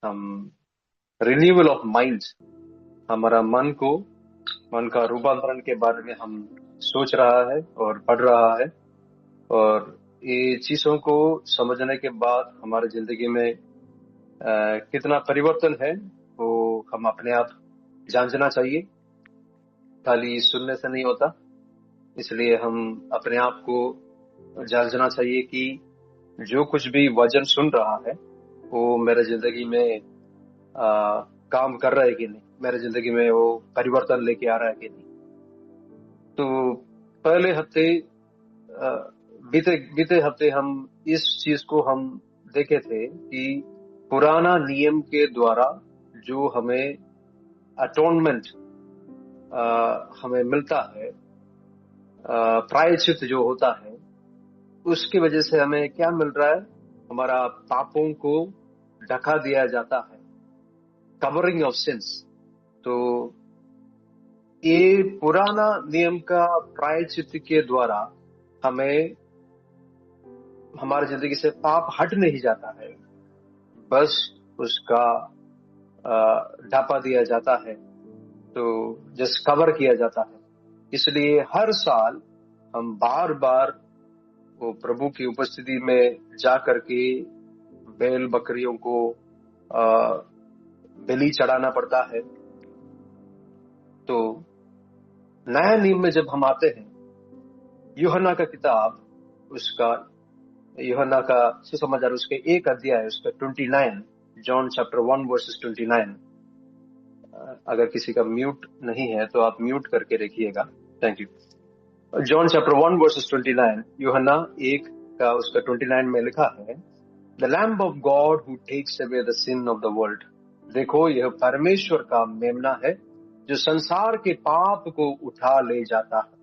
हम renewal of mind, हमारा मन का रूपांतरण के बारे में हम सोच रहा है और पढ़ रहा है। और ये चीजों को समझने के बाद हमारी जिंदगी में कितना परिवर्तन है वो हम अपने आप जांचना चाहिए। खाली सुनने से नहीं होता, इसलिए हम अपने आप को जांचना चाहिए कि जो कुछ भी वचन सुन रहा है वो मेरे जिंदगी में काम कर रहा है कि नहीं, मेरे जिंदगी में वो परिवर्तन लेके आ रहा है कि नहीं। तो पहले हफ्ते बीते बीते हफ्ते हम इस चीज को हम देखे थे कि पुराना नियम के द्वारा जो हमें अटोनमेंट हमें मिलता है, प्रायश्चित जो होता है, उसकी वजह से हमें क्या मिल रहा है? हमारा पापों को ढका दिया जाता है, कवरिंग ऑफ सिंस। तो ये पुराना नियम का प्रायश्चित के द्वारा हमें हमारी जिंदगी से पाप हट नहीं जाता है, बस उसका ढापा दिया जाता है, तो जस्ट कवर किया जाता है। इसलिए हर साल हम बार बार वो प्रभु की उपस्थिति में जा करके बैल बकरियों को बलि चढ़ाना पड़ता है। तो नया नियम में जब हम आते हैं, यूहन्ना का किताब, उसका यूहन्ना का सुसमाचार, उसके 1 अध्याय, उसका 29, जॉन चैप्टर 1 वर्सेस 29। अगर किसी का म्यूट नहीं है तो आप म्यूट करके रखिएगा, thank you. John chapter 1 verses 29, यूहन्ना 1 का उसका 29 में लिखा है, the lamb of God who takes away the sin of the world. देखो, यह परमेश्वर का मेमना है जो संसार के पाप को उठा ले जाता है।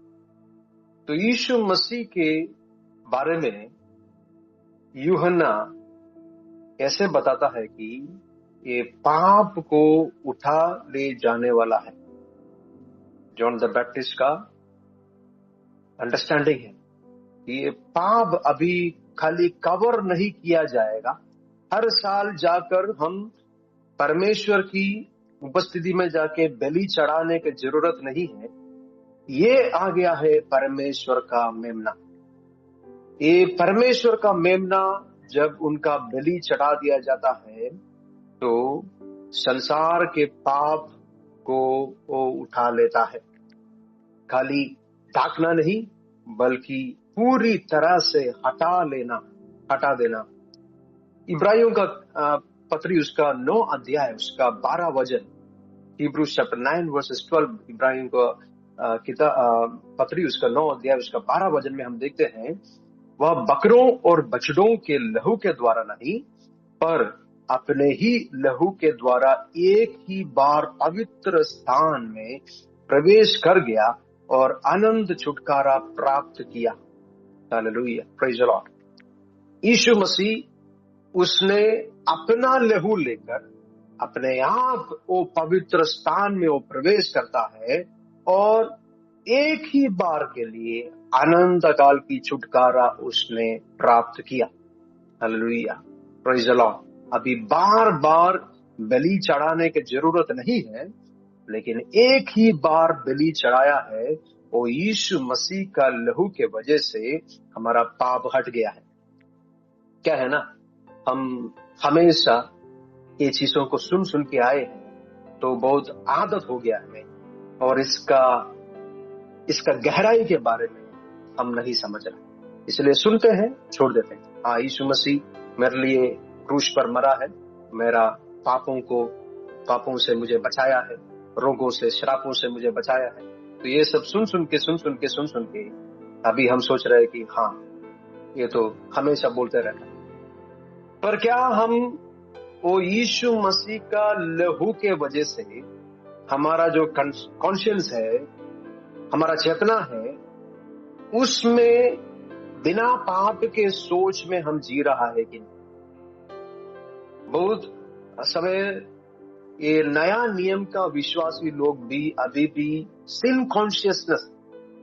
तो यीशु मसीह के बारे में यूहन्ना कैसे बताता है कि ये पाप को उठा ले जाने वाला है? जॉन द बैप्टिस्ट का अंडरस्टैंडिंग है कि ये पाप अभी खाली कवर नहीं किया जाएगा। हर साल जाकर हम परमेश्वर की उपस्थिति में जाके बलि चढ़ाने की जरूरत नहीं है। ये आ गया है परमेश्वर का मेमना। ये परमेश्वर का मेमना जब उनका बलि चढ़ा दिया जाता है तो संसार के पाप को वो उठा लेता है। खाली ढाकना नहीं, बल्कि पूरी तरह से हटा देना। इब्राहिम का पत्री, उसका 9 अध्याय, उसका 12 वचन, हिब्रूज चैप्टर 9 वर्सेस 12, इब्राहिम का पत्री, उसका 9 अध्याय, उसका 12 वचन में हम देखते हैं, वह बकरों और बछड़ों के लहू के द्वारा नहीं, पर अपने ही लहू के द्वारा एक ही बार पवित्र स्थान में प्रवेश कर गया और अनंत छुटकारा प्राप्त किया। Hallelujah, praise the Lord. यीशु मसीह, उसने अपना लहू लेकर अपने आप वो पवित्र स्थान में वो प्रवेश करता है और एक ही बार के लिए अनंत काल की छुटकारा उसने प्राप्त किया। Hallelujah, praise the Lord. अभी बार बार बलि चढ़ाने की जरूरत नहीं है, लेकिन एक ही बार बलि चढ़ाया है, वो यीशु मसीह का लहू के वजह से हमारा पाप हट गया है। क्या है ना, हम हमेशा ये चीजों को सुन सुन के आए हैं तो बहुत आदत हो गया हमें, और इसका गहराई के बारे में हम नहीं समझ रहे, इसलिए सुनते हैं, छोड़ देते हैं। हाँ, यीशु मसीह मेरे लिए क्रूस पर मरा है, मेरा पापों से मुझे बचाया है, रोगों से, श्रापों से मुझे बचाया है। तो ये सब सुन सुन के अभी हम सोच रहे हैं कि हाँ, ये तो हमेशा बोलते रहना। पर क्या हम वो यीशु मसीह का लहू के वजह से हमारा जो कॉन्शियंस है, हमारा चेतना है, उसमें बिना पाप के सोच में हम जी रहा है कि नहीं? बहुत समय ये नया नियम का विश्वासी लोग भी अभी भी सिन कॉन्शियसनेस,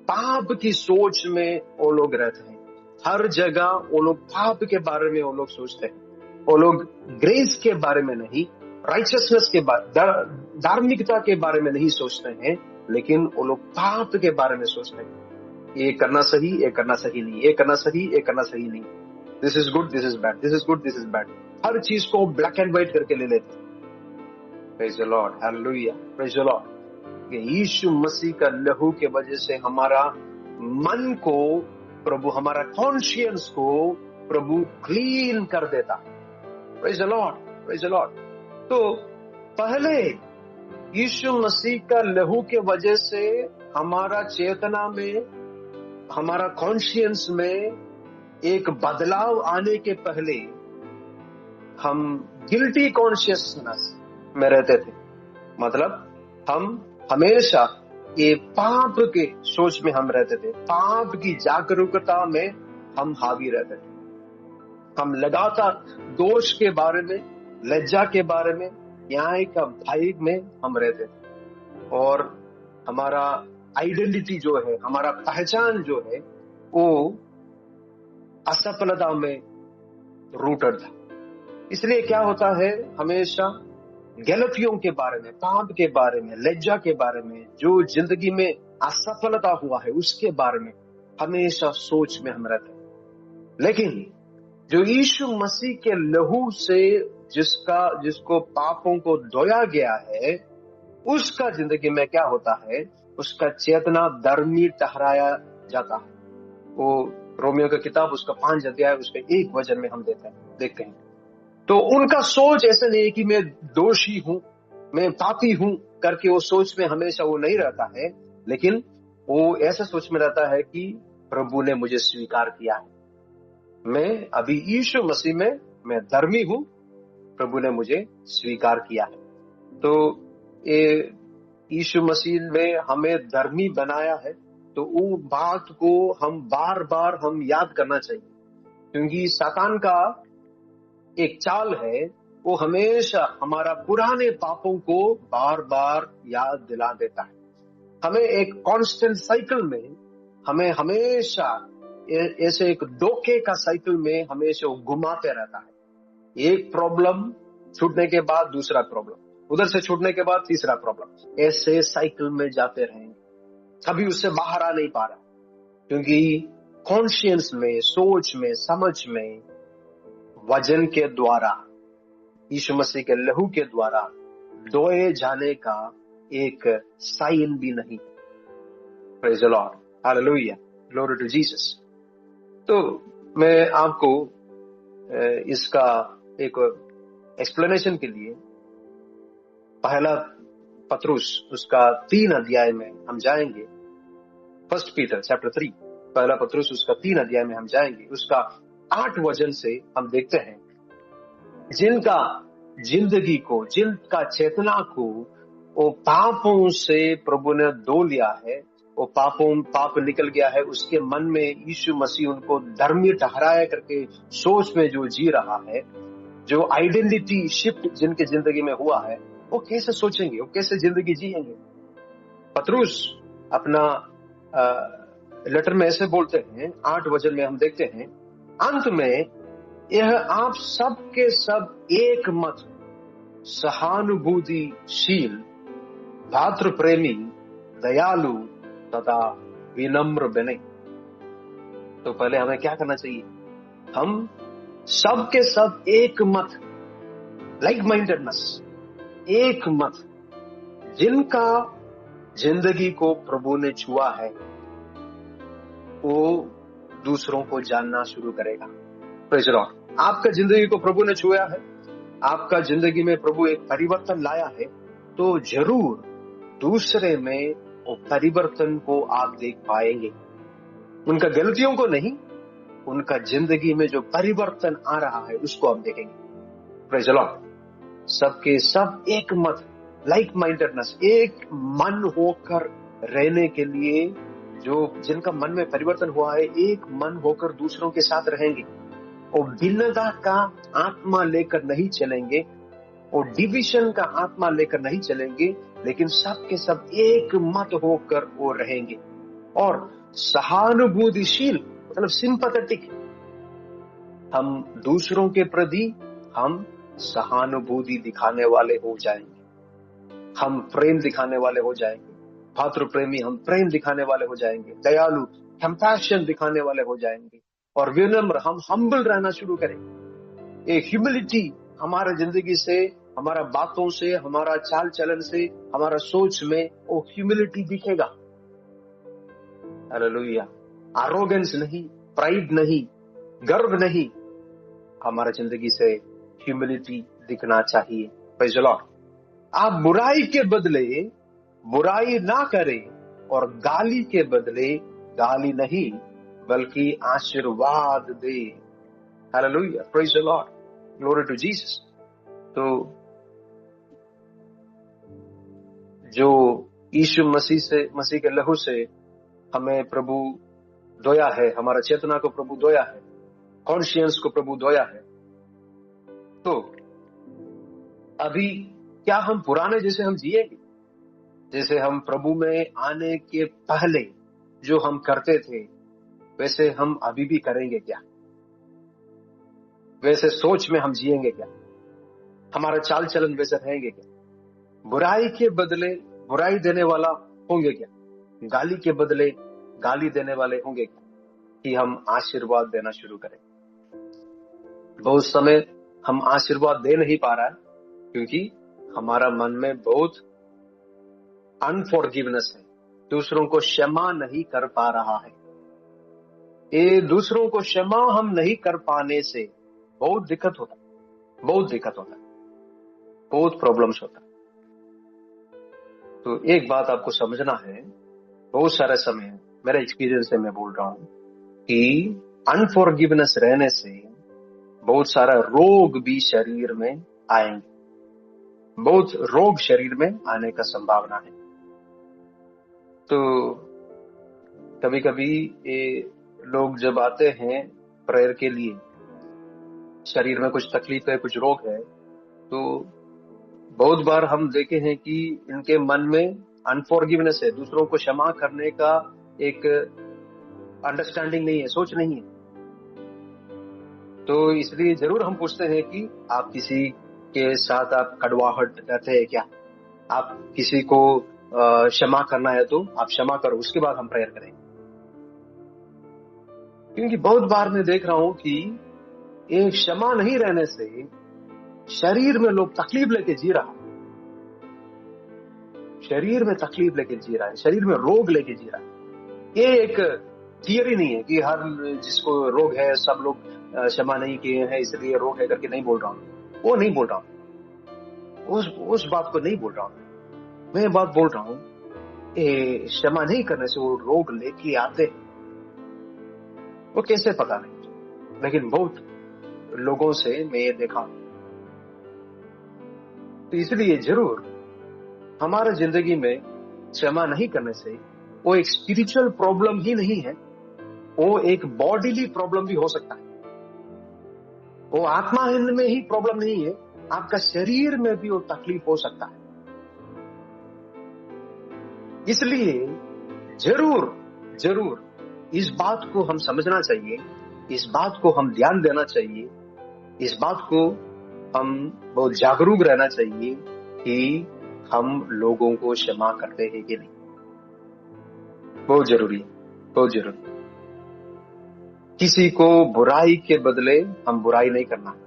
पाप की सोच में वो लोग रहते हैं। हर जगह वो लोग पाप के बारे में वो लोग सोचते हैं। वो लोग ग्रेस के बारे में नहीं, राइचियसनेस के बारे, धार्मिकता के बारे में नहीं सोचते हैं, लेकिन वो लोग पाप के बारे में सोचते हैं। ये करना सही, ये करना सही नहीं, ये करना सही, ये करना सही नहीं, this is good, this is bad, this is good, this is bad. हर चीज को ब्लैक एंड व्हाइट करके ले लेते हैं। Praise the Lord, hallelujah, praise the Lord. यीशु मसीह का लहू के वजह से हमारा मन को प्रभु, हमारा कॉन्शियंस को प्रभु क्लीन कर देता है। Praise the Lord, praise the Lord. तो पहले यीशु मसीह का लहू के वजह से हमारा चेतना में, हमारा कॉन्शियंस में एक बदलाव आने के पहले हम गिल्टी कॉन्शियसनेस में रहते थे। मतलब हम हमेशा ये पाप के सोच में हम रहते थे, पाप की जागरूकता में हम हावी रहते थे। हम लगातार दोष के बारे में, लज्जा के बारे में, न्याय का भय में हम रहते थे। और हमारा आइडेंटिटी जो है, हमारा पहचान जो है, वो असफलता में रूटेड था। इसलिए क्या होता है, हमेशा गलतियों के बारे में, पाप के बारे में, लज्जा के बारे में, जो जिंदगी में असफलता हुआ है उसके बारे में हमेशा सोच में हम रहते हैं। लेकिन जो यीशु मसीह के लहू से जिसको पापों को धोया गया है, उसका जिंदगी में क्या होता है, उसका चेतना धर्मी ठहराया जाता है। वो रोमियो की किताब उसका 5 अध्याय उसके 1 वचन में हम देखते हैं। तो उनका सोच ऐसा नहीं है कि मैं दोषी हूं, मैं पापी हूं करके वो सोच में हमेशा वो नहीं रहता है, लेकिन वो ऐसा सोच में रहता है कि प्रभु ने मुझे स्वीकार किया है, मैं अभी यीशु मसीह में मैं धर्मी हूं, प्रभु ने मुझे स्वीकार किया है। तो ये यीशु मसीह में हमें धर्मी बनाया है, तो वो बात को हम बार बार हम याद करना चाहिए, क्योंकि शैतान का एक चाल है, वो हमेशा हमारा पुराने पापों को बार बार याद दिला देता है। हमें एक कांस्टेंट साइकिल में, हमें हमेशा ऐसे एक धोखे का साइकिल में हमेशा घुमाते रहता है। एक प्रॉब्लम छूटने के बाद दूसरा प्रॉब्लम, उधर से छूटने के बाद तीसरा प्रॉब्लम, ऐसे साइकिल में जाते रहेंगे, कभी उससे बाहर आ नहीं पा रहा, क्योंकि कॉन्शियंस में, सोच में, समझ में, वजन के द्वारा, यीशु मसीह के लहू के द्वारा धोए जाने का एक साइन भी नहीं। Praise the Lord, hallelujah, glory to Jesus. तो मैं आपको इसका एक एक्सप्लेनेशन के लिए पहला पत्रुस उसका 3 अध्याय में हम जाएंगे। 1 पीटर चैप्टर 3, पहला पत्रुस उसका 3 अध्याय में हम जाएंगे। उसका 8 वचन से हम देखते हैं, जिनका जिंदगी को, जिनका चेतना को वो पापों से प्रभु ने धो लिया है, वो पाप निकल गया है, उसके मन में यीशु मसीह उनको धर्मी ठहराया करके सोच में जो जी रहा है, जो आइडेंटिटी शिफ्ट जिनके जिंदगी में हुआ है, वो कैसे सोचेंगे, वो कैसे जिंदगी जिएंगे। पत्रुस अपना लेटर में ऐसे बोलते हैं, 8 वचन में हम देखते हैं, अंत में यह आप सब के सब एक मत, सहानुभूतिशील, भातृ प्रेमी, दयालु तथा विनम्र बने। तो पहले हमें क्या करना चाहिए, हम सब के सब एक मत, लाइक माइंडेडनेस, एक मत, जिनका जिंदगी को प्रभु ने छुआ है, वो दूसरों को जानना शुरू करेगा। Praise the Lord. आपका जिंदगी को प्रभु ने छुआ है, आपका जिंदगी में प्रभु एक परिवर्तन लाया है, तो जरूर दूसरे में वो परिवर्तन को आप देख पाएंगे। उनका गलतियों को नहीं, उनका जिंदगी में जो परिवर्तन आ रहा है उसको आप देखेंगे। Praise the Lord. सबके सब एक मत, लाइक माइंडेडनेस, एक मन होकर रहने के लिए, जो जिनका मन में परिवर्तन हुआ है, एक मन होकर दूसरों के साथ रहेंगे, और भिन्नता का आत्मा लेकर नहीं चलेंगे, और डिवीजन का आत्मा लेकर नहीं चलेंगे, लेकिन सब के सब एक मत होकर वो रहेंगे। और सहानुभूतिशील मतलब सिंपैथेटिक, हम दूसरों के प्रति हम सहानुभूति दिखाने वाले हो जाएंगे, हम प्रेम दिखाने वाले हो जाएंगे, भातृ प्रेमी, हम प्रेम दिखाने वाले हो जाएंगे, दयालु, कंपैशन दिखाने वाले हो जाएंगे, और विनम्र, हम हम्बल रहना शुरू करेंगे। एक ह्यूमिलिटी हमारे जिंदगी से, हमारा बातों से, हमारा चाल चलन से, हमारा सोच में वो ह्यूमिलिटी दिखेगा। हालेलुया। एरोगेंस नहीं, प्राइड नहीं, गर्व नहीं, हमारा जिंदगी से ह्यूमिलिटी दिखना चाहिए। Praise the Lord. आप बुराई के बदले बुराई ना करें और गाली के बदले गाली नहीं बल्कि आशीर्वाद दे। Hallelujah, praise the Lord, glory to Jesus. तो जो यीशु मसीह के लहू से हमें प्रभु धोया है, हमारा चेतना को प्रभु धोया है, कॉन्शियंस को प्रभु धोया है, तो अभी क्या हम पुराने जैसे हम जिएंगे? जैसे हम प्रभु में आने के पहले जो हम करते थे वैसे हम अभी भी करेंगे क्या? वैसे सोच में हम जिएंगे क्या? हमारा चाल चलन वैसे रहेंगे क्या? बुराई के बदले बुराई देने वाला होंगे क्या? गाली के बदले गाली देने वाले होंगे क्या? कि हम आशीर्वाद देना शुरू करें। बहुत समय हम आशीर्वाद दे नहीं पा रहा है क्योंकि हमारा मन में बहुत अनफॉरगिवनेस है, दूसरों को क्षमा नहीं कर पा रहा है। ये दूसरों को क्षमा हम नहीं कर पाने से बहुत दिक्कत होता है, बहुत प्रॉब्लम्स होता है। तो एक बात आपको समझना है, बहुत सारे समय मेरा एक्सपीरियंस से मैं बोल रहा हूं कि अनफॉरगिवनेस रहने से बहुत सारा रोग भी शरीर में आएंगे, बहुत रोग शरीर में आने का संभावना है। तो कभी कभी ये लोग जब आते हैं प्रेयर के लिए, शरीर में कुछ तकलीफ है, कुछ रोग है, तो बहुत बार हम देखे हैं कि इनके मन में अनफॉरगिवनेस है, दूसरों को क्षमा करने का एक अंडरस्टैंडिंग नहीं है, सोच नहीं है। तो इसलिए जरूर हम पूछते हैं कि आप किसी के साथ आप कड़वाहट करते हैं क्या? आप किसी को क्षमा करना है तो आप क्षमा करो, उसके बाद हम प्रेयर करेंगे। क्योंकि बहुत बार मैं देख रहा हूं कि एक क्षमा नहीं रहने से शरीर में लोग तकलीफ लेके जी रहा है, शरीर में तकलीफ लेके जी रहा है, शरीर में रोग लेके जी रहा है। ये एक थियरी नहीं है कि हर जिसको रोग है सब लोग क्षमा नहीं किए हैं इसलिए रोग है करके नहीं बोल रहा हूं, वो नहीं बोल रहा हूं, उस बात को नहीं बोल रहा हूं। मैं बात बोल रहा हूं क्षमा नहीं करने से वो रोग लेके आते हैं, वो कैसे पता नहीं, लेकिन बहुत लोगों से मैं ये देखा हूं। तो इसलिए जरूर हमारे जिंदगी में क्षमा नहीं करने से वो एक स्पिरिचुअल प्रॉब्लम ही नहीं है, वो एक बॉडीली प्रॉब्लम भी हो सकता है। वो आत्माहीन में ही प्रॉब्लम नहीं है, आपका शरीर में भी वो तकलीफ हो सकता है। इसलिए जरूर जरूर इस बात को हम समझना चाहिए, इस बात को हम ध्यान देना चाहिए, इस बात को हम बहुत जागरूक रहना चाहिए कि हम लोगों को क्षमा करते हैं कि नहीं। बहुत जरूरी है, बहुत जरूरी। किसी को बुराई के बदले हम बुराई नहीं करना है,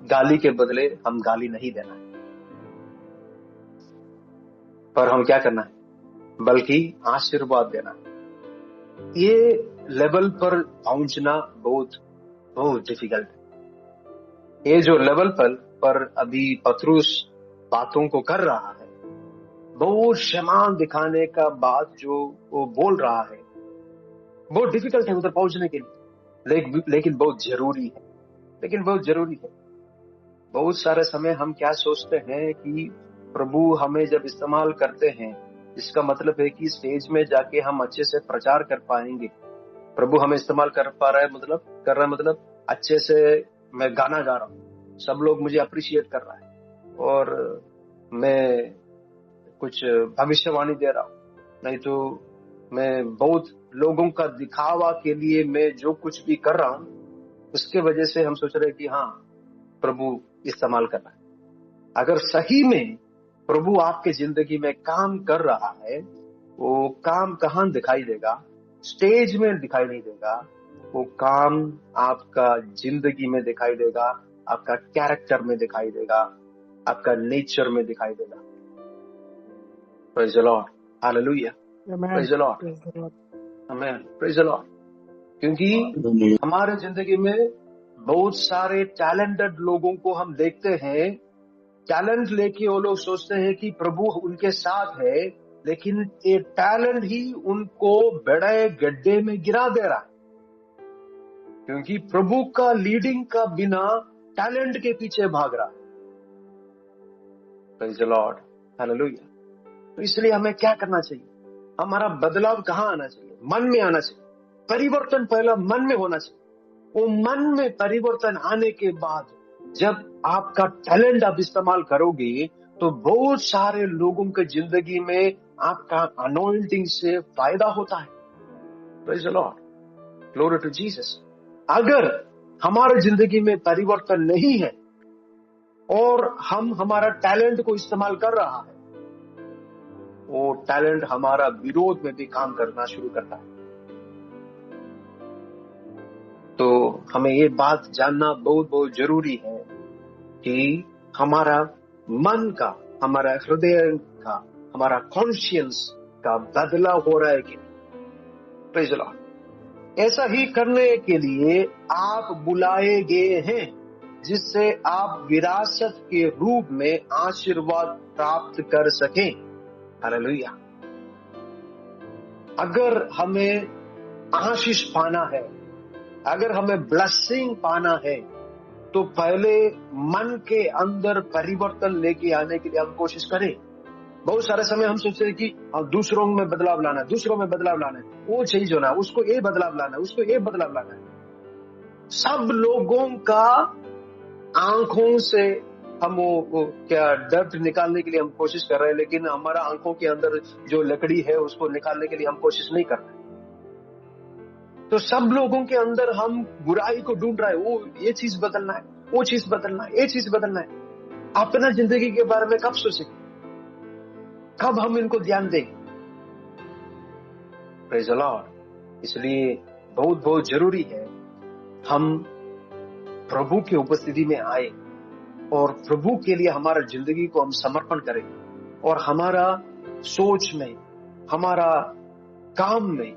गाली के बदले हम गाली नहीं देना है, पर हम क्या करना है, बल्कि आशीर्वाद देना है। ये लेवल पर पहुंचना बहुत बहुत डिफिकल्ट है। ये जो लेवल पर अभी पतरुस बातों को कर रहा है, बहुत क्षमा दिखाने का बात जो वो बोल रहा है, बहुत डिफिकल्ट है उधर पहुंचने के लिए, लेकिन बहुत जरूरी है, बहुत जरूरी है। बहुत सारे समय हम क्या सोचते हैं कि प्रभु हमें जब इस्तेमाल करते हैं, इसका मतलब है कि स्टेज में जाके हम अच्छे से प्रचार कर पाएंगे। प्रभु हमें इस्तेमाल कर रहा है मतलब अच्छे से मैं गाना गा रहा हूँ, सब लोग मुझे अप्रिशिएट कर रहा है, और मैं कुछ भविष्यवाणी दे रहा हूँ, नहीं तो मैं बहुत लोगों का दिखावा के लिए मैं जो कुछ भी कर रहा हूँ उसके वजह से हम सोच रहे हैं कि हाँ प्रभु इस्तेमाल कर रहा है। अगर सही में प्रभु आपके जिंदगी में काम कर रहा है, वो काम कहाँ दिखाई देगा? स्टेज में दिखाई नहीं देगा, वो काम आपका जिंदगी में दिखाई देगा, आपका कैरेक्टर में दिखाई देगा, आपका नेचर में दिखाई देगा। Praise the Lord, hallelujah, praise the Lord, आमीन, प्रेज द लॉर्ड। क्योंकि हमारे जिंदगी में बहुत सारे टैलेंटेड लोगों को हम देखते हैं, टैलेंट लेके वो लोग सोचते हैं कि प्रभु उनके साथ है, लेकिन ये टैलेंट ही उनको बड़े गड्ढे में गिरा दे रहा है। क्योंकि प्रभु का लीडिंग का बिना टैलेंट के पीछे भाग रहा है। Praise the Lord, hallelujah. तो इसलिए हमें क्या करना चाहिए? हमारा बदलाव कहाँ आना चाहिए? मन में आना चाहिए। परिवर्तन पहला मन में होना चाहिए। वो मन में परिवर्तन आने के बाद जब आपका टैलेंट आप इस्तेमाल करोगे, तो बहुत सारे लोगों के जिंदगी में आपका अनॉइंटिंग से फायदा होता है। Praise the Lord, glory to Jesus. अगर हमारे जिंदगी में परिवर्तन नहीं है और हम हमारा टैलेंट को इस्तेमाल कर रहा है, वो टैलेंट हमारा विरोध में भी काम करना शुरू करता है। तो हमें ये बात जानना बहुत बहुत जरूरी है कि हमारा मन का, हमारा हृदय का, हमारा कॉन्शियंस का बदलाव हो रहा है कि नहीं। Praise the Lord. ऐसा ही करने के लिए आप बुलाए गए हैं, जिससे आप विरासत के रूप में आशीर्वाद प्राप्त कर सकें। हालेलुया। अगर हमें आशीष पाना है, अगर हमें ब्लेसिंग पाना है, तो पहले मन के अंदर परिवर्तन लेके आने के लिए हम कोशिश करें। बहुत सारे समय हम सोचते हैं कि दूसरों में बदलाव लाना है, दूसरों में बदलाव लाना है, वो चीज होना है, उसको ये बदलाव लाना है, उसको ये बदलाव लाना है। सब लोगों का आंखों से हम वो क्या डर्ट निकालने के लिए हम कोशिश कर रहे हैं, लेकिन हमारा आंखों के अंदर जो लकड़ी है उसको निकालने के लिए हम कोशिश नहीं कर रहे। तो सब लोगों के अंदर हम बुराई को ढूंढ रहे हैं, वो ये चीज बदलना है, वो चीज बदलना है, ये चीज बदलना है। अपना जिंदगी के बारे में कब सोचेंगे? कब हम इनको ध्यान देंगे? Praise the Lord. इसलिए बहुत बहुत जरूरी है हम प्रभु की उपस्थिति में आए और प्रभु के लिए हमारा जिंदगी को हम समर्पण करें, और हमारा सोच में, हमारा काम में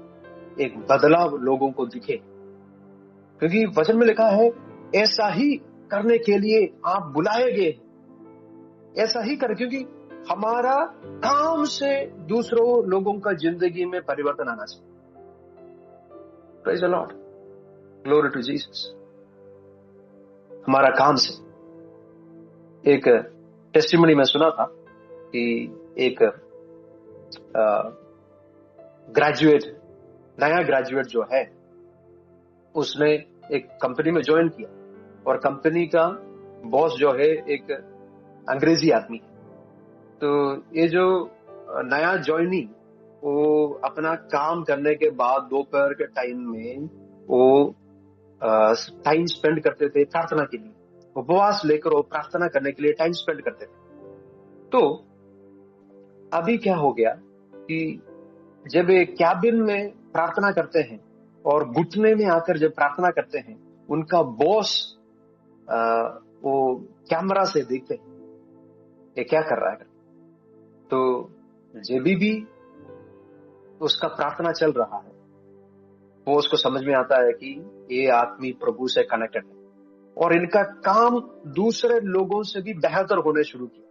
एक बदलाव लोगों को दिखे। क्योंकि वचन में लिखा है, ऐसा ही करने के लिए आप बुलाए गए। ऐसा ही करें, क्योंकि हमारा काम से दूसरों लोगों का जिंदगी में परिवर्तन आना चाहिए। Praise the Lord, glory to Jesus. हमारा काम से। एक टेस्टिमनी में सुना था कि एक नया ग्रेजुएट जो है, उसने एक कंपनी में ज्वाइन किया, और कंपनी का बॉस जो है एक अंग्रेजी आदमी है। तो ये जो नया ज्वाइनी, वो अपना काम करने के बाद दोपहर के टाइम में वो टाइम स्पेंड करते थे प्रार्थना के लिए। उपवास लेकर वो प्रार्थना करने के लिए टाइम स्पेंड करते थे। तो अभी क्या हो गया कि जब एक कैबिन में प्रार्थना करते हैं और घुटने में आकर जब प्रार्थना करते हैं, उनका बॉस वो कैमरा से देखते हैं ये क्या कर रहा है। तो जब भी उसका प्रार्थना चल रहा है, वो उसको समझ में आता है कि ये आदमी प्रभु से कनेक्टेड है, और इनका काम दूसरे लोगों से भी बेहतर होने शुरू किया।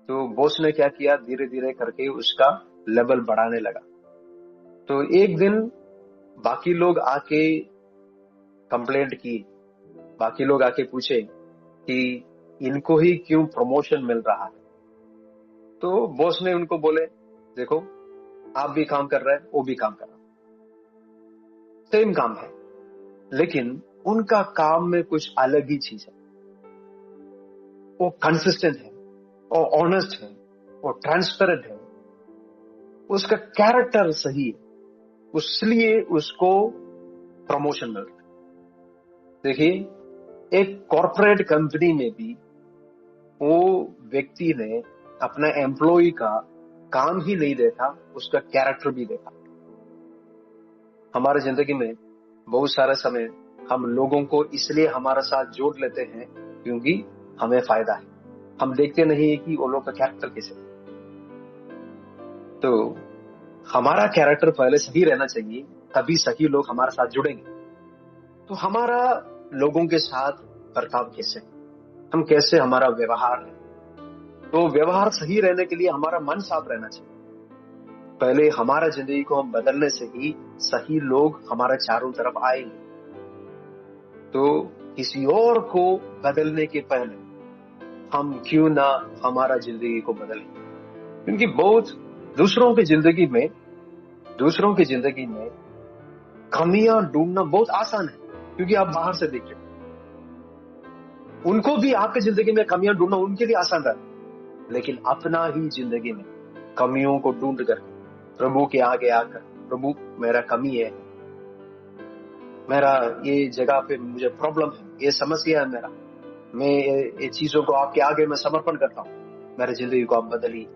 तो बॉस ने क्या किया, धीरे धीरे करके उसका लेवल बढ़ाने लगा। तो एक दिन बाकी लोग आके कंप्लेंट की, बाकी लोग आके पूछे कि इनको ही क्यों प्रमोशन मिल रहा है। तो बॉस ने उनको बोले, देखो आप भी काम कर रहे हैं, वो भी काम कर रहा है, सेम काम है, लेकिन उनका काम में कुछ अलग ही चीज है। वो कंसिस्टेंट है, वो ऑनेस्ट है, वो ट्रांसपेरेंट है, उसका कैरेक्टर सही है, इसलिए उसको प्रमोशन मिल रहा है। देखिए, एक कॉर्पोरेट कंपनी में भी वो व्यक्ति ने अपना एम्प्लॉय का काम ही नहीं देखा, उसका कैरेक्टर भी देखा। हमारे जिंदगी में बहुत सारे समय हम लोगों को इसलिए हमारे साथ जोड़ लेते हैं क्योंकि हमें फायदा है। हम देखते नहीं कि वो लोग का कैरेक्टर कैसे है। तो हमारा कैरेक्टर पहले सही रहना चाहिए, तभी सही लोग हमारे साथ जुड़ेंगे। तो हमारा लोगों के साथ बर्ताव कैसे, हम कैसे, हमारा व्यवहार है। तो व्यवहार सही रहने के लिए हमारा मन साफ रहना चाहिए। पहले हमारा जिंदगी को हम बदलने से ही सही लोग हमारे चारों तरफ आएंगे। तो किसी और को बदलने के पहले हम क्यों ना हमारा जिंदगी को बदलें, क्योंकि बहुत दूसरों की जिंदगी में कमियां ढूंढना बहुत आसान है, क्योंकि आप बाहर से देखिए, उनको भी आपकी जिंदगी में कमियां ढूंढना उनके लिए आसान है। लेकिन अपना ही जिंदगी में कमियों को ढूंढ कर प्रभु के आगे आकर, प्रभु मेरा कमी है, मेरा ये जगह पे मुझे प्रॉब्लम है, ये समस्या है मेरा, मैं ये चीजों को आपके आगे मैं समर्पण करता हूँ, मेरी जिंदगी को आप बदलिए।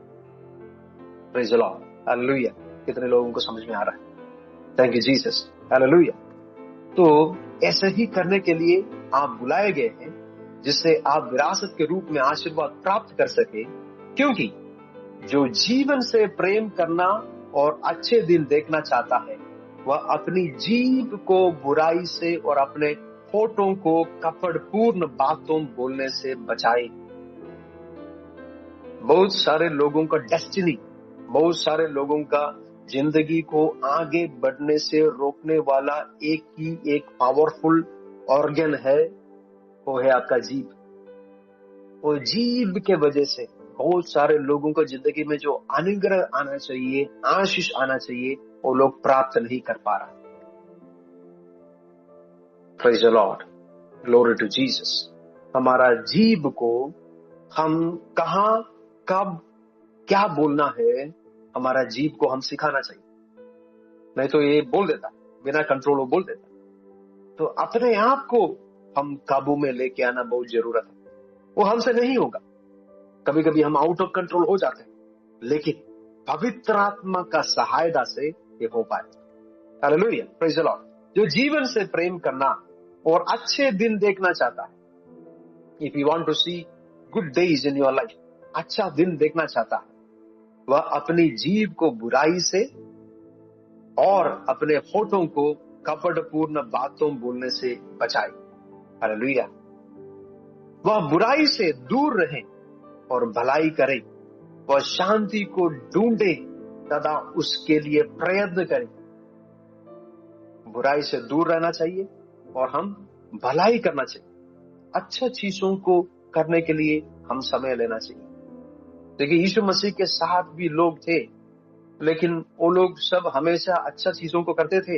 Praise the Lord, hallelujah. कितने लोगों को समझ में आ रहा है? Thank you Jesus, hallelujah. तो ऐसे ही करने के लिए आप बुलाए गए हैं, जिससे आप विरासत के रूप में आशीर्वाद प्राप्त कर सके। क्योंकि जो जीवन से प्रेम करना और अच्छे दिन देखना चाहता है, वह अपनी जीभ को बुराई से और अपने होठों को कपटपूर्ण बातों बोलने से बचाए। बहुत सारे लोगों का डेस्टिनी, बहुत सारे लोगों का जिंदगी को आगे बढ़ने से रोकने वाला एक पावरफुल ऑर्गन है, वो है आपका जीभ। वो जीभ के वजह से बहुत सारे लोगों को जिंदगी में जो अनुग्रह आना चाहिए, आशीष आना चाहिए, वो लोग प्राप्त नहीं कर पा रहे। Praise the Lord, glory to Jesus. हमारा जीभ को हम कहां, कब, क्या बोलना है, हमारा जीभ को हम सिखाना चाहिए। नहीं तो ये बोल देता, बिना कंट्रोल वो बोल देता। तो अपने आप को हम काबू में लेके आना बहुत जरूरत है। वो हमसे नहीं होगा, कभी कभी हम आउट ऑफ कंट्रोल हो जाते हैं, लेकिन पवित्र आत्मा का सहायता से ये हो पाए। Hallelujah, praise the Lord. जो जीवन से प्रेम करना और अच्छे दिन देखना चाहता है, if you want to see good days in your life, अच्छा दिन देखना चाहता है, वह अपनी जीभ को बुराई से और अपने होठों को कपटपूर्ण बातों बोलने से बचाए। हालेलुया। वह बुराई से दूर रहे और भलाई करे, वह शांति को ढूंढे तथा उसके लिए प्रयत्न करे। बुराई से दूर रहना चाहिए और हम भलाई करना चाहिए। अच्छा चीजों को करने के लिए हम समय लेना चाहिए। देखिए, यीशु मसीह के साथ भी लोग थे, लेकिन वो लोग सब हमेशा अच्छा चीजों को करते थे,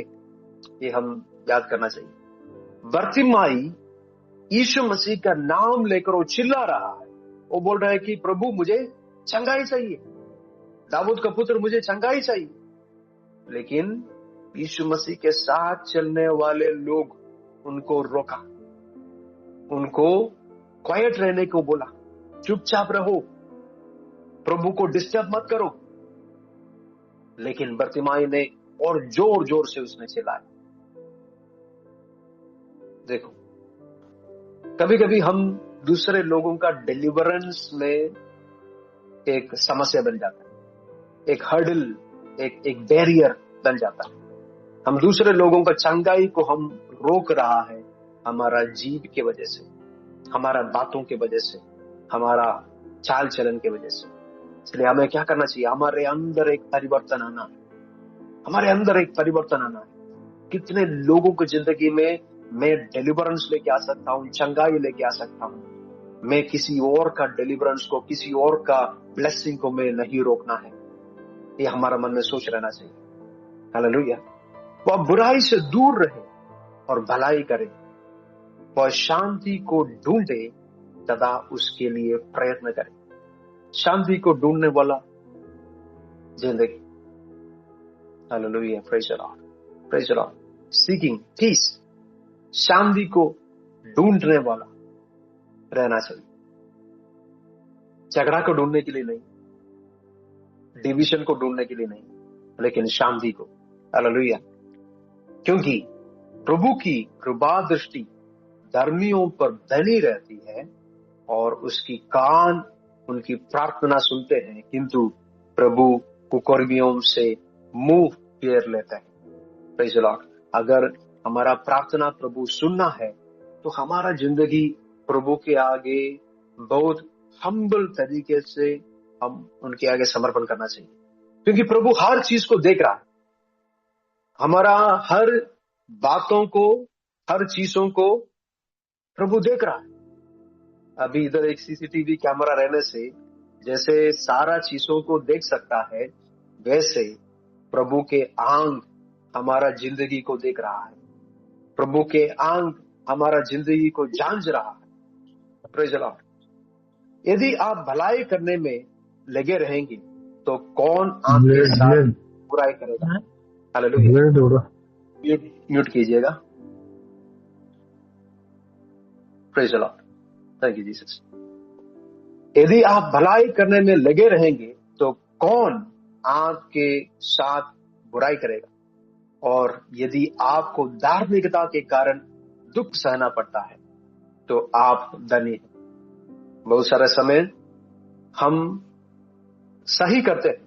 ये हम याद करना चाहिए। बरतिमाई यीशु मसीह का नाम लेकर वो चिल्ला रहा है, वो बोल रहा है कि प्रभु मुझे चंगाई चाहिए, दाऊद का पुत्र मुझे चंगाई चाहिए। लेकिन यीशु मसीह के साथ चलने वाले लोग उनको रोका, उनको क्वाइट रहने को बोला, चुपचाप रहो, प्रभु को डिस्टर्ब मत करो। लेकिन बरतिमाई ने और जोर जोर से उसने चिल्लाया। देखो, कभी कभी हम दूसरे लोगों का डिलीवरेंस में एक समस्या बन जाता है, एक हर्डल, एक बैरियर बन जाता है। हम दूसरे लोगों का चंगाई को हम रोक रहा है हमारा जीभ के वजह से, हमारा बातों के वजह से, हमारा चाल चलन के वजह से। इसलिए हमें क्या करना चाहिए? हमारे अंदर एक परिवर्तन आना है, हमारे अंदर एक परिवर्तन आना है। कितने लोगों की जिंदगी में मैं डिलीवरेंस लेके आ सकता हूँ, चंगाई लेके आ सकता हूँ। मैं किसी और का डिलीवरेंस को, किसी और का ब्लेसिंग को मैं नहीं रोकना है, ये हमारा मन में सोच रहना चाहिए। हालेलुया। वह बुराई से दूर रहे और भलाई करे, वह शांति को ढूंढे तथा उसके लिए प्रयत्न करे। शांति को ढूंढने वाला जिंदगी। Hallelujah, praise the Lord, praise the Lord. Seeking peace, शांति को ढूंढने वाला रहना चाहिए। झगड़ा को ढूंढने के लिए नहीं, डिवीजन को ढूंढने के लिए नहीं, लेकिन शांति को। हालेलुया। क्योंकि प्रभु की कृपा दृष्टि धर्मियों पर बनी रहती है और उसकी कान उनकी प्रार्थना सुनते हैं, किंतु प्रभु कुकर्मियों से मुंह फेर लेते हैं। Praise the Lord. अगर हमारा प्रार्थना प्रभु सुनना है तो हमारा जिंदगी प्रभु के आगे बहुत हम्बल तरीके से हम उनके आगे समर्पण करना चाहिए, क्योंकि प्रभु हर चीज को देख रहा है। हमारा हर बातों को, हर चीजों को प्रभु देख रहा है। अभी इधर एक सीसीटीवी कैमरा रहने से जैसे सारा चीजों को देख सकता है, वैसे प्रभु के आंख हमारा जिंदगी को देख रहा है। प्रभु के आंख हमारा जिंदगी को जांच रहा है। Praise the Lord. यदि आप भलाई करने में लगे रहेंगे तो कौन आपके साथ बुराई करेगा? हालेलुया। म्यूट कीजिएगा। Praise the Lord. Thank you Jesus. यदि आप भलाई करने में लगे रहेंगे तो कौन आपके साथ बुराई करेगा? और यदि आपको धार्मिकता के कारण दुख सहना पड़ता है तो आप धनी हैं। बहुत सारे समय हम सही करते हैं,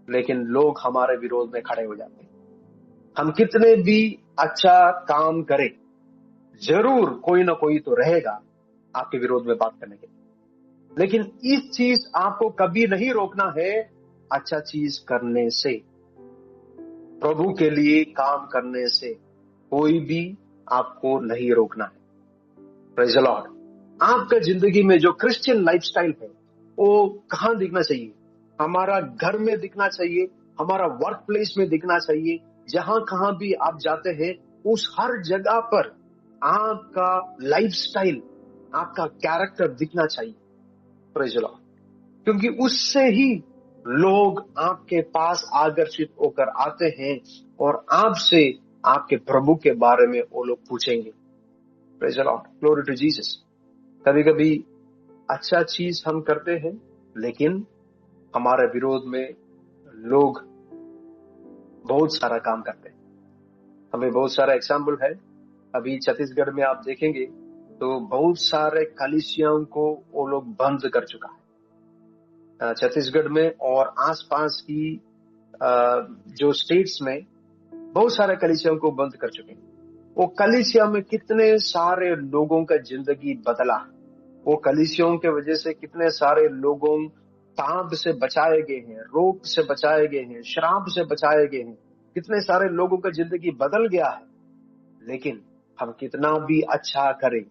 लेकिन लोग हमारे विरोध में खड़े हो जाते हैं। हम कितने भी अच्छा काम करें, जरूर कोई ना कोई तो रहेगा आपके विरोध में बात करने के लिए। लेकिन इस चीज आपको कभी नहीं रोकना है अच्छा चीज करने से, प्रभु के लिए काम करने से कोई भी आपको नहीं रोकना है। Praise the Lord. आपका जिंदगी में जो क्रिश्चियन लाइफस्टाइल है वो कहां दिखना चाहिए? हमारा घर में दिखना चाहिए, हमारा वर्क प्लेस में दिखना चाहिए। जहां कहां भी आप जाते हैं उस हर जगह पर आपका लाइफस्टाइल, आपका कैरेक्टर दिखना चाहिए। Praise the Lord. क्योंकि उससे ही लोग आपके पास आकर्षित होकर आते हैं और आपसे आपके प्रभु के बारे में वो लोग पूछेंगे। Praise the Lord. Glory to Jesus. कभी कभी अच्छा चीज हम करते हैं, लेकिन हमारे विरोध में लोग बहुत सारा काम करते हैं। हमें बहुत सारा एग्जाम्पल है। अभी छत्तीसगढ़ में आप देखेंगे तो बहुत सारे कलीसियाओं को वो लोग बंद कर चुका है। छत्तीसगढ़ में और आसपास की जो स्टेट्स में बहुत सारे कलीसियाओं को बंद कर चुके हैं। वो कलीसिया में कितने सारे लोगों का जिंदगी बदला। वो कलीसियाओं के वजह से कितने सारे लोगों ताप से बचाए गए हैं, रोग से बचाए गए हैं, श्राप से बचाए गए हैं। कितने सारे लोगों का जिंदगी बदल गया है। लेकिन हम कितना भी अच्छा करें,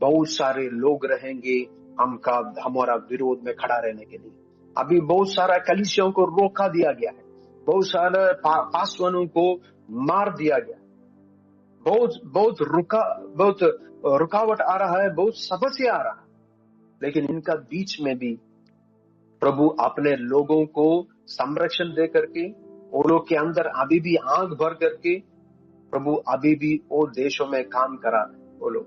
बहुत सारे लोग रहेंगे हमारा विरोध में खड़ा रहने के लिए। अभी बहुत सारा कलीसियाओं को रोका दिया गया है, बहुत सारे पासवानों को मार दिया गया। बहुत रुकावट आ रहा है, बहुत समस्या आ रहा है। लेकिन इनका बीच में भी प्रभु अपने लोगों को संरक्षण दे करके, वो लोग के अंदर अभी भी आंख भर करके प्रभु अभी भी वो देशों में काम करा वो लोग।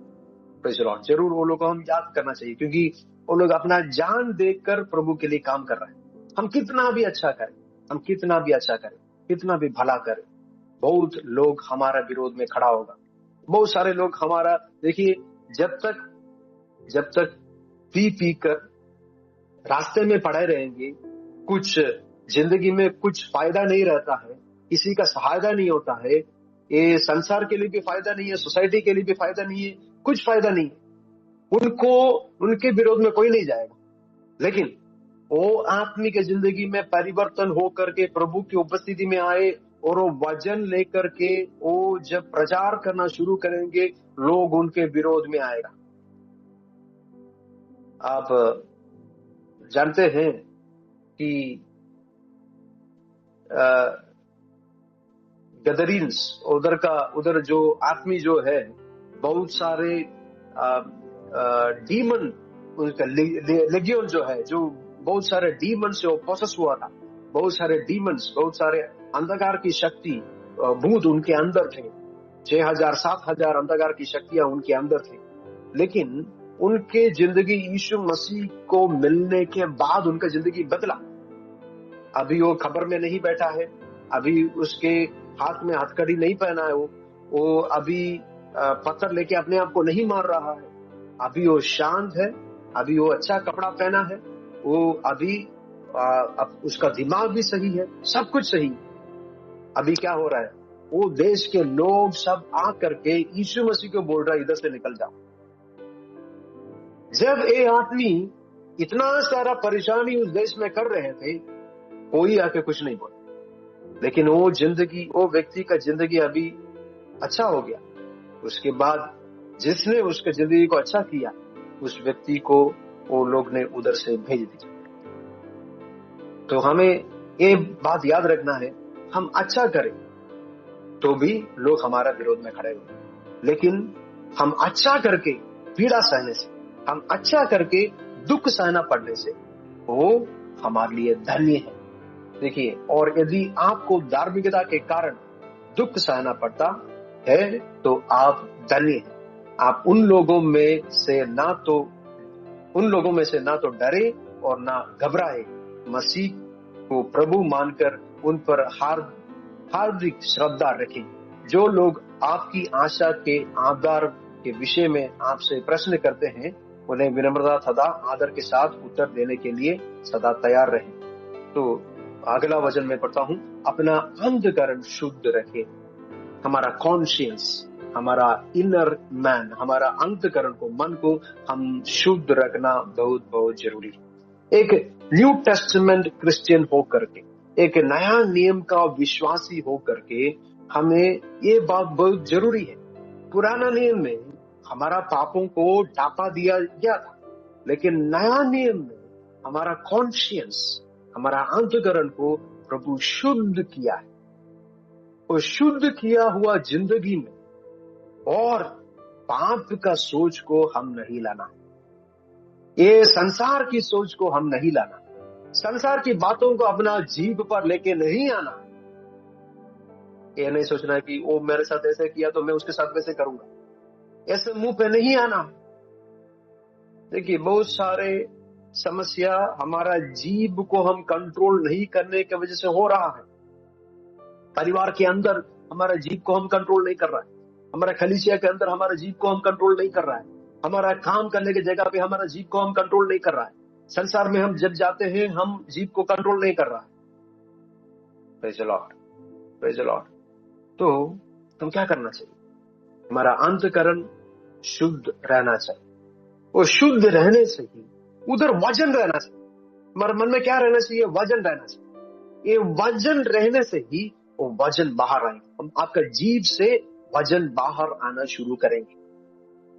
Praise the Lord. जरूर वो लोग को हम याद करना चाहिए, क्योंकि वो लोग अपना जान देकर प्रभु के लिए काम कर रहे हैं। हम कितना भी अच्छा करें, हम कितना भी अच्छा करें, कितना भी भला करें, बहुत लोग हमारा विरोध में खड़ा होगा। बहुत सारे लोग हमारा, देखिए, जब तक पी कर रास्ते में पड़े रहेंगे, कुछ जिंदगी में कुछ फायदा नहीं रहता है, किसी का सहायता नहीं होता है, ये संसार के लिए भी फायदा नहीं है, सोसाइटी के लिए भी फायदा नहीं है, कुछ फायदा नहीं है, उनके विरोध में कोई नहीं जाएगा। लेकिन वो आत्मिक जिंदगी में परिवर्तन हो करके प्रभु की उपस्थिति में आए और वो वचन लेकर के वो जब प्रचार करना शुरू करेंगे, लोग उनके विरोध में आएगा। आप जानते हैं कि गदरीन्स उधर जो आदमी जो है, बहुत सारे डीमन, उनका लेगियन जो है, जो बहुत सारे डीमन से वो पोसेस हुआ था। बहुत सारे डीमंस, बहुत सारे अंधकार की शक्ति, भूत उनके अंदर थे। 6000 7000 अंधकार की शक्तियां उनके अंदर थे। लेकिन उनके जिंदगी यीशु मसीह को मिलने के बाद उनका जिंदगी बदला। अभी वो खबर में नहीं बैठा है, अभी उसके हाथ में हथकड़ी नहीं पहना है, वो अभी पत्थर लेके अपने आप को नहीं मार रहा है, अभी वो शांत है, अभी वो अच्छा कपड़ा पहना है, वो अभी अब उसका दिमाग भी सही है, सब कुछ सही। अभी क्या हो रहा है, वो देश के लोग सब आ करके यीशु मसीह को बोल रहा है इधर से निकल जाओ। जब ये आदमी इतना सारा परेशानी उस देश में कर रहे थे, कोई आके कुछ नहीं बोला, लेकिन वो व्यक्ति का जिंदगी अभी अच्छा हो गया। उसके बाद जिसने उसके जिंदगी को अच्छा किया, उस व्यक्ति को वो लोग ने उधर से भेज दिया। तो हमें ये बात याद रखना है, हम अच्छा करें तो भी लोग हमारा विरोध में खड़े हुए, लेकिन हम अच्छा करके पीड़ा सहने से, हम अच्छा करके दुख सहना पड़ने से वो हमारे लिए धन्य है। देखिए, और यदि आपको धार्मिकता के कारण दुख सहना पड़ता है तो आप धन्य हैं। आप उन लोगों में से ना तो डरे और ना घबराए, मसीह को प्रभु मानकर उन पर हार्दिक श्रद्धा रखें। जो लोग आपकी आशा के आधार के विषय में आपसे प्रश्न करते हैं, उन्हें विनम्रता तथा आदर के साथ उत्तर देने के लिए सदा तैयार रहें। तो अगला वचन में पढ़ता हूं, अपना अंतःकरण शुद्ध रखें। हमारा कॉन्शियंस, हमारा इनर मैन, हमारा अंतःकरण को, मन को हम शुद्ध रखना बहुत बहुत जरूरी है। एक न्यू टेस्टामेंट क्रिश्चियन होकर के, एक नया नियम का विश्वासी होकर के हमें ये बात बहुत जरूरी है। पुराना नियम में हमारा पापों को ढांपा दिया गया था, लेकिन नया नियम में हमारा कॉन्शियंस, हमारा अंतःकरण को प्रभु शुद्ध किया है। और शुद्ध किया हुआ जिंदगी में और पाप का सोच को हम नहीं लाना, ये संसार की सोच को हम नहीं लाना, संसार की बातों को अपना जीभ पर लेके नहीं आना। ये नहीं सोचना कि वो मेरे साथ ऐसे किया तो मैं उसके साथ वैसे करूंगा, ऐसे मुंह पे नहीं आना। देखिए, बहुत सारे समस्या हमारा जीभ को हम कंट्रोल नहीं करने की वजह से हो रहा है। परिवार के अंदर हमारा जीभ को हम कंट्रोल नहीं कर रहा है, हमारा कलीसिया के अंदर हमारा जीभ को हम कंट्रोल नहीं कर रहा है, हमारा काम करने की जगह पे हमारा जीभ को हम कंट्रोल नहीं कर रहा है, संसार में हम जब जाते हैं हम जीभ को कंट्रोल नहीं कर रहा है। Praise the Lord, praise the Lord. तो तुम क्या करना चाहिए? हमारा अंतःकरण शुद्ध रहना चाहिए, और शुद्ध रहने से ही उधर वजन रहना चाहिए। हमारे मन में क्या रहना चाहिए? वजन रहना चाहिए। ये वजन रहने से ही वो वजन बाहर आएंगे। हम आपका जीभ से वजन बाहर आना शुरू करेंगे।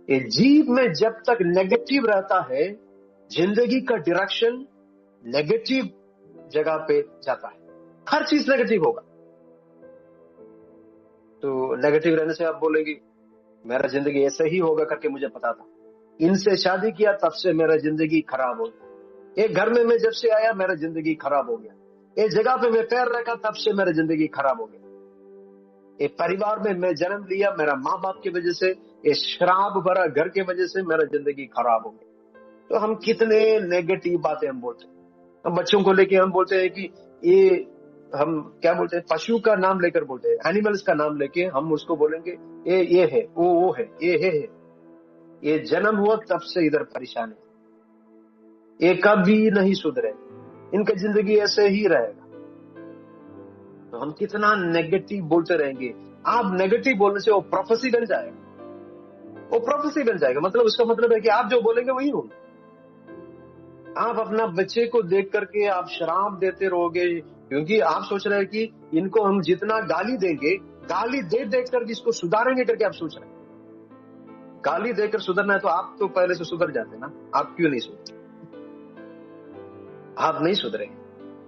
ये जीभ में जब तक नेगेटिव रहता है, जिंदगी का डायरेक्शन नेगेटिव जगह पे जाता है, हर चीज नेगेटिव होगा। तो नेगेटिव रहने से आप बोलेंगे मेरा जिंदगी ऐसे ही होगा करके मुझे पता था, इनसे शादी किया तब से मेरा जिंदगी खराब हो गया, एक घर में मैं जब से आया मेरा जिंदगी खराब हो गया, एक जगह पे मैं पैर रखा तब से मेरा जिंदगी खराब हो गया, एक परिवार में मैं जन्म लिया मेरा माँ बाप की वजह से, ये शराब भरा घर की वजह से मेरा जिंदगी खराब हो गया। तो हम कितने नेगेटिव बातें हम बोलते हैं। हम बच्चों को लेके हम बोलते हैं कि ये, हम क्या बोलते हैं, पशु का नाम लेकर बोलते हैं, एनिमल्स का नाम लेके हम उसको बोलेंगे ये है, वो है, ये है। ये जन्म हुआ तब से इधर परेशान है, ये कभी नहीं सुधरे, इनका जिंदगी ऐसे ही रहेगा। तो हम कितना नेगेटिव बोलते रहेंगे। आप नेगेटिव बोलने से वो प्रोफेसी बन जाएगा, वो प्रोफेसी बन जाएगा। मतलब उसका मतलब है कि आप जो बोलेंगे वही होगा। आप अपना बच्चे को देख करके आप शराब देते रहोगे, क्योंकि आप सोच रहे हैं कि इनको हम जितना गाली देंगे, गाली दे देकर इसको सुधारेंगे करके आप सोच रहे हैं। गाली देकर सुधरना है तो आप तो पहले से सुधर जाते ना, आप क्यों नहीं सुधरे? आप नहीं सुधरे।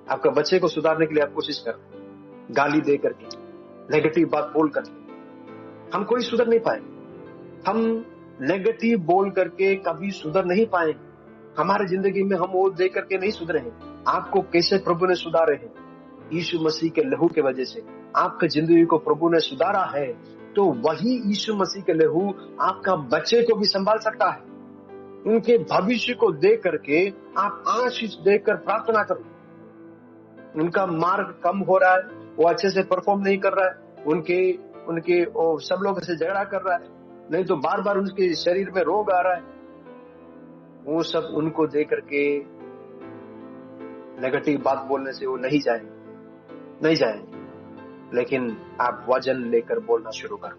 आपका बच्चे को सुधारने के लिए आप कोशिश कर रहे हैं, गाली दे करके, नेगेटिव बात बोल करके। हम कोई सुधर नहीं पाएंगे। हम नेगेटिव बोल करके कभी सुधर नहीं पाएंगे। हमारे जिंदगी में हम वो दे करके नहीं सुधरे हैं। आपको कैसे प्रभु ने सुधारे हैं, यीशु मसीह के लहू के वजह से आपकी जिंदगी को प्रभु ने सुधारा है, तो वही यीशु मसीह के लहू आपका बच्चे को भी संभाल सकता है। उनके भविष्य को देख करके आप आशीष देकर प्रार्थना करो। उनका मार्ग कम हो रहा है, वो अच्छे से परफॉर्म नहीं कर रहा है, उनके सब लोगों से झगड़ा कर रहा है, नहीं तो बार बार उनके शरीर में रोग आ रहा है, वो सब उनको देख करके नेगेटिव बात बोलने से वो नहीं जाएंगे। लेकिन आप वजन लेकर बोलना शुरू करो।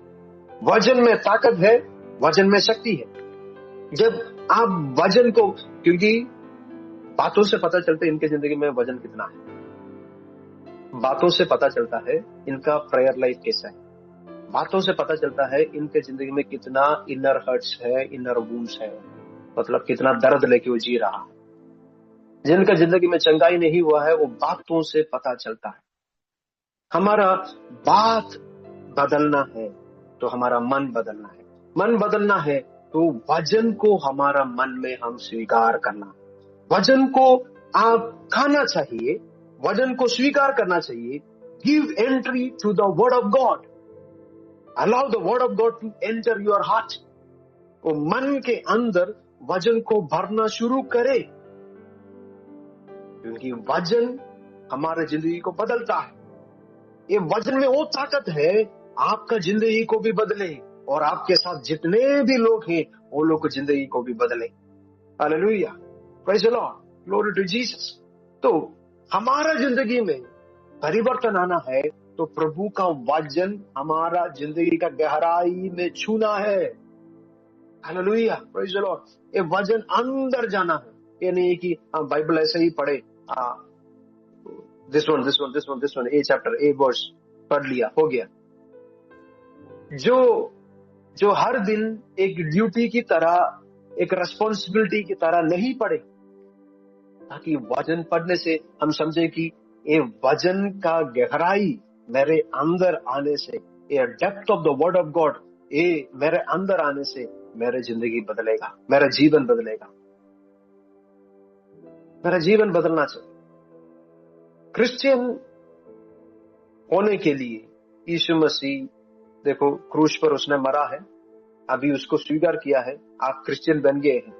वजन में ताकत है, वजन में शक्ति है। जब आप वजन को, क्योंकि बातों से पता चलता है इनके जिंदगी में वजन कितना है, बातों से पता चलता है इनका प्रेयर लाइफ कैसा है, बातों से पता चलता है इनके जिंदगी में कितना इनर हर्ट्स है, इनर वुंड्स है, मतलब कितना दर्द लेके वो जी रहा है। जिनका जिंदगी में चंगाई नहीं हुआ है वो बातों से पता चलता है। हमारा बात बदलना है तो हमारा मन बदलना है, मन बदलना है तो वजन को हमारा मन में हम स्वीकार करना, वजन को आप खाना चाहिए, वजन को स्वीकार करना चाहिए। Give entry to the word of God, allow the word of God to enter your heart. वो मन के अंदर वजन को भरना शुरू करे, क्योंकि वजन हमारे जिंदगी को बदलता है। ये वजन में वो ताकत है आपका जिंदगी को भी बदले और आपके साथ जितने भी लोग हैं वो लोग की जिंदगी को भी बदले। Hallelujah, praise the Lord, glory to Jesus. तो हमारा जिंदगी में परिवर्तन आना है तो प्रभु का वजन हमारा जिंदगी का गहराई में छूना है। Hallelujah, praise the Lord. ये वजन अंदर जाना है, ये नहीं कि हम बाइबल ऐसे ही पढ़े, this one a chapter a verse पढ़ लिया हो गया। जो हर दिन एक ड्यूटी की तरह, एक रेस्पॉन्सिबिलिटी की तरह नहीं पढ़े, ताकि वजन पढ़ने से हम समझे कि ये वजन का गहराई मेरे अंदर आने से, ये depth of the word of God ये मेरे अंदर आने से मेरी जिंदगी बदलेगा, मेरा जीवन बदलेगा, मेरा जीवन बदलना चाहिए। क्रिश्चियन होने के लिए यीशु मसीह, देखो क्रूस पर उसने मरा है, अभी उसको स्वीकार किया है, आप क्रिश्चियन बन गए हैं।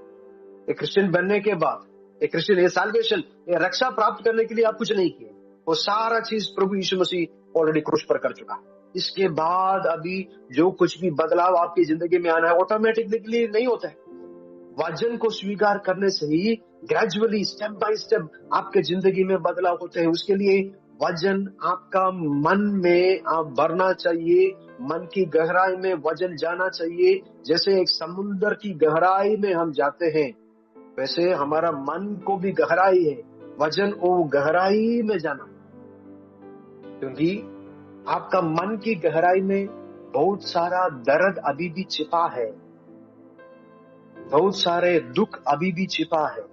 ये क्रिश्चियन बनने के बाद, ये क्रिश्चियन, ये साल्वेशन, ये रक्षा प्राप्त करने के लिए आप कुछ नहीं किए, वो सारा चीज प्रभु यीशु मसीह ऑलरेडी क्रूस पर कर चुका है। इसके बाद अभी जो कुछ भी बदलाव आपकी जिंदगी में आना है ऑटोमेटिकली नहीं होता है। वजन को स्वीकार करने से ही ग्रेजुअली, स्टेप बाय स्टेप आपके जिंदगी में बदलाव होते हैं। उसके लिए वजन आपका मन में आप भरना चाहिए, मन की गहराई में वजन जाना चाहिए। जैसे एक समुद्र की गहराई में हम जाते हैं, वैसे हमारा मन को भी गहराई है, वजन वो गहराई में जाना, क्योंकि आपका मन की गहराई में बहुत सारा दर्द अभी भी छिपा है, बहुत सारे दुख अभी भी छिपा है,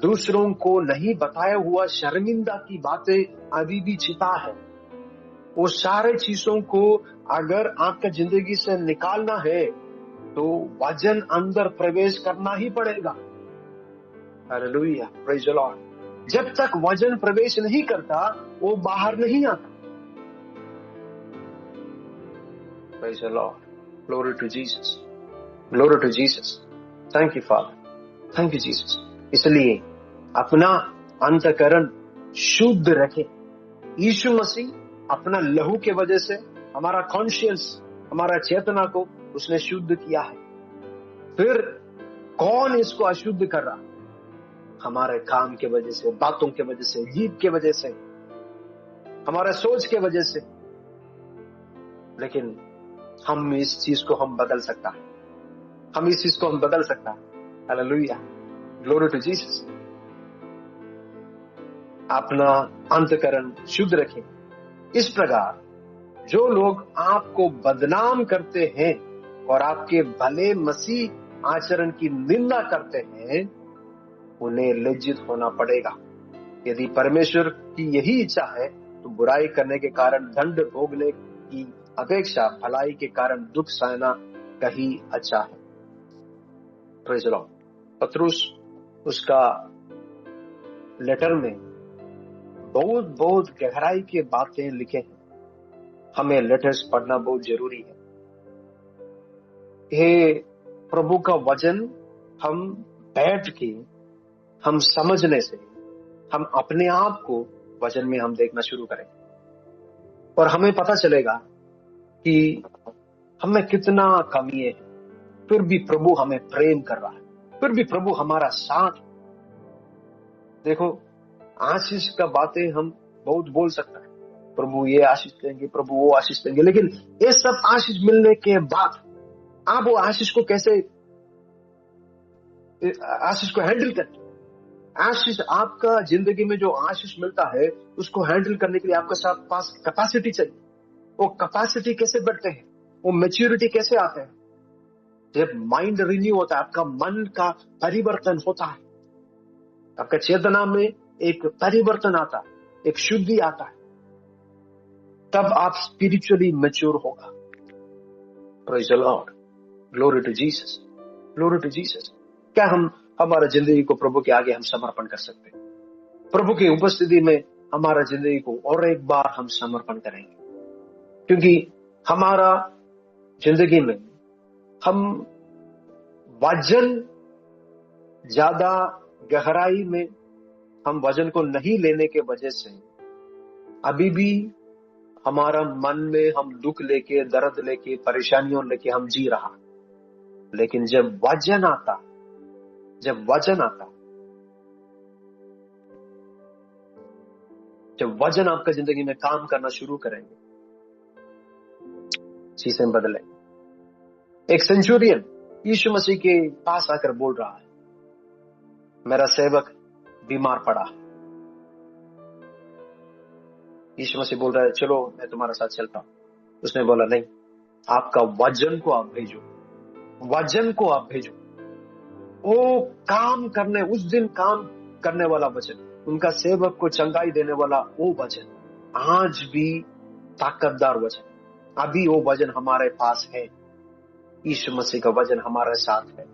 दूसरों को नहीं बताया हुआ शर्मिंदा की बातें अभी भी छिपा है। वो सारे चीजों को अगर आपका जिंदगी से निकालना है तो वजन अंदर प्रवेश करना ही पड़ेगा। Hallelujah, praise the Lord. जब तक वजन प्रवेश नहीं करता वो बाहर नहीं आता। Praise the Lord, glory to Jesus, glory to Jesus. Thank you father, thank you Jesus. इसलिए अपना अंतःकरण शुद्ध रखें। यीशु मसीह अपना लहू के वजह से हमारा कॉन्शियस, हमारा चेतना को उसने शुद्ध किया है। फिर कौन इसको अशुद्ध कर रहा? हमारे काम के वजह से, बातों के वजह से, जीभ के वजह से, हमारा सोच के वजह से। लेकिन हम इस चीज को हम बदल सकता है, हम इस चीज को हम बदल सकता है। Hallelujah, glory to Jesus. अपना अंतःकरण शुद्ध रखें। इस प्रकार जो लोग आपको बदनाम करते हैं और आपके भले मसीह आचरण की निंदा करते हैं, उन्हें लज्जित होना पड़ेगा। यदि परमेश्वर की यही इच्छा है तो बुराई करने के कारण दंड भोगने की अपेक्षा भलाई के कारण दुख सहना कहीं अच्छा है। Praise the Lord. पतरस उसका लेटर में बहुत बहुत गहराई की बातें लिखे हैं। हमें लेटर्स पढ़ना बहुत जरूरी है। हे प्रभु का वचन हम बैठ के हम समझने से हम अपने आप को वचन में हम देखना शुरू करेंगे और हमें पता चलेगा कि हमें कितना कमी है, फिर भी प्रभु हमें प्रेम कर रहा है, फिर भी प्रभु हमारा साथ। देखो, आशीष का बातें हम बहुत बोल सकते हैं, प्रभु ये आशीष देंगे, प्रभु वो आशीष देंगे, लेकिन ये सब आशीष मिलने के बाद आप वो आशीष को कैसे आशीष को हैंडल करें। आशीष, आपका जिंदगी में जो आशीष मिलता है उसको हैंडल करने के लिए आपके साथ पास कैपेसिटी चाहिए। वो कैपेसिटी कैसे बढ़ते हैं, वो मैच्योरिटी कैसे आते हैं? जब माइंड रिन्यू होता है, आपका मन का परिवर्तन होता है, आपका चेतना में एक परिवर्तन आता है, एक शुद्धि आता है, तब आप स्पिरिचुअली मैच्योर होगा। Praise the Lord, glory to Jesus, glory to Jesus. क्या हम हमारा जिंदगी को प्रभु के आगे हम समर्पण कर सकते हैं? प्रभु की उपस्थिति में हमारा जिंदगी को और एक बार हम समर्पण करेंगे, क्योंकि हमारा जिंदगी में हम वजन ज्यादा गहराई में हम वजन को नहीं लेने के वजह से अभी भी हमारा मन में हम दुख लेके, दर्द लेके, परेशानियों लेके हम जी रहा। लेकिन जब वजन आता, जब वजन आपका जिंदगी में काम करना शुरू करेंगे, चीजें बदलेंगी। एक सेंचुरियन यीशु मसीह के पास आकर बोल रहा है, मेरा सेवक बीमार पड़ा। यीशु मसीह बोल रहा है, चलो मैं तुम्हारे साथ चलता हूं। उसने बोला, नहीं, आपका वजन को आप भेजो, वजन को आप भेजो। वो काम करने, उस दिन काम करने वाला वचन, उनका सेवक को चंगाई देने वाला वो वचन आज भी ताकतदार वचन, अभी वो वचन हमारे पास है। यीशु मसीह का वचन हमारे साथ है।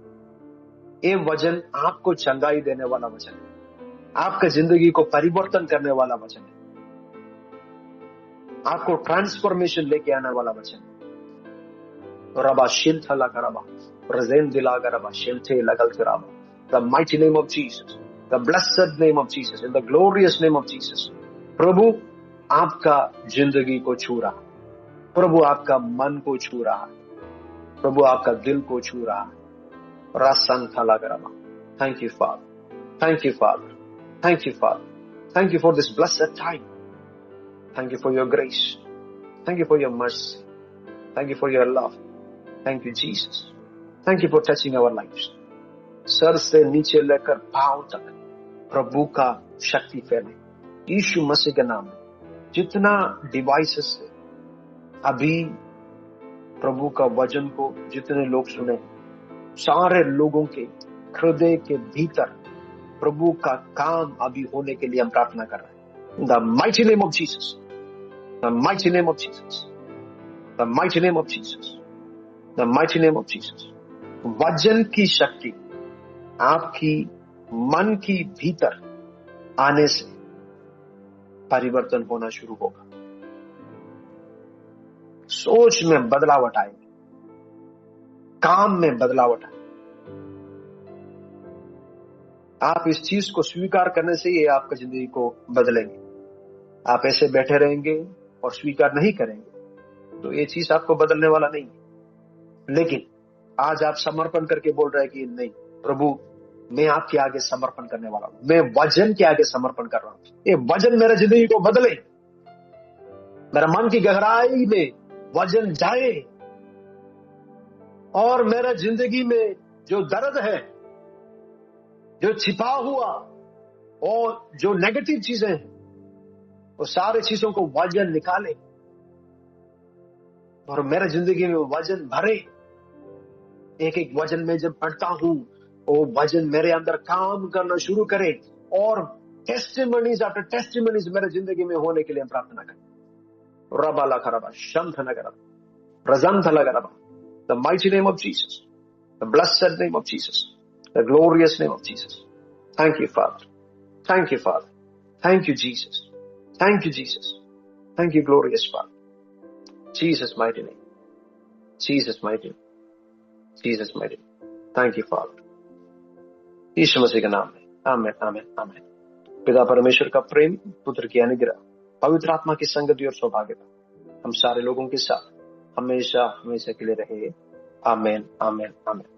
ये वचन आपको चंगाई देने वाला वचन है, आपका जिंदगी को परिवर्तन करने वाला वचन है, आपको ट्रांसफॉर्मेशन लेके आने वाला वचन है। रबा शिल्थला करबा, प्रेजेंट दिला करबा, शिल्थे लगल करबा। The mighty name of Jesus, the blessed name of Jesus, in the glorious name of Jesus. प्रभु आपका जिंदगी को छू रहा, प्रभु आपका मन को छू रहा, प्रभु आपका दिल को छू रहा। रसन थला करबा। Thank you, Father. Thank you, Father. Thank you, Father. Thank you for this blessed time. Thank you for your grace. Thank you for your mercy. Thank you for your love. Thank you, Jesus. Thank you for touching our lives. Sir से नीचे लेकर पांव तक प्रभु का शक्ति फैले यीशु मसीह के नाम में। जितना डिवाइसेस से अभी प्रभु का वचन को जितने लोग सुने, सारे लोगों के हृदय के भीतर प्रभु का काम अभी होने के लिए हम प्रार्थना कर रहे हैं। The mighty name of Jesus, the mighty name of Jesus, the mighty name of Jesus, the mighty name of Jesus। वचन की शक्ति आपकी मन की भीतर आने से परिवर्तन होना शुरू होगा, सोच में बदलावट आएगी, काम में बदलावट आएगी। आप इस चीज को स्वीकार करने से ये आपका जिंदगी को बदलेंगे। आप ऐसे बैठे रहेंगे और स्वीकार नहीं करेंगे तो ये चीज आपको बदलने वाला नहीं है। लेकिन आज आप समर्पण करके बोल रहे हैं कि नहीं प्रभु, मैं आपके आगे समर्पण करने वाला हूं, मैं वचन के आगे समर्पण कर रहा हूं। ये वचन मेरे जिंदगी को बदले, मेरा मन की गहराई में वचन जाए और मेरा जिंदगी में जो दर्द है, जो छिपा हुआ और जो नेगेटिव चीजें हैं, वो सारी चीजों को वचन निकाले और मेरे जिंदगी में वचन भरे। एक एक वचन में जब पढ़ता हूं, वो वचन मेरे अंदर काम करना शुरू करे और टेस्टिमनीज आफ्टर टेस्टिमनीज मेरे जिंदगी में होने के लिए हम प्रार्थना करें। रबाला खरबा शंथ नगरबा प्रजंथ लगरबा। The mighty name of Jesus, the blessed name of Jesus, the glorious name of Jesus. Thank you father, thank you father, thank you Jesus, Thank you, Jesus. Thank you, glorious Father. Jesus' mighty name. Jesus' mighty name. Jesus' mighty name. Thank you, Father. यीशु मसीह के नाम में आमेन, आमेन, आमेन। पिता परमेश्वर का प्रेम, पुत्र की अनुग्रह, पवित्र आत्मा की संगति और सौभाग्यता हम सारे लोगों के साथ हमेशा हमेशा के लिए रहे। आमेन, आमेन, आमेन।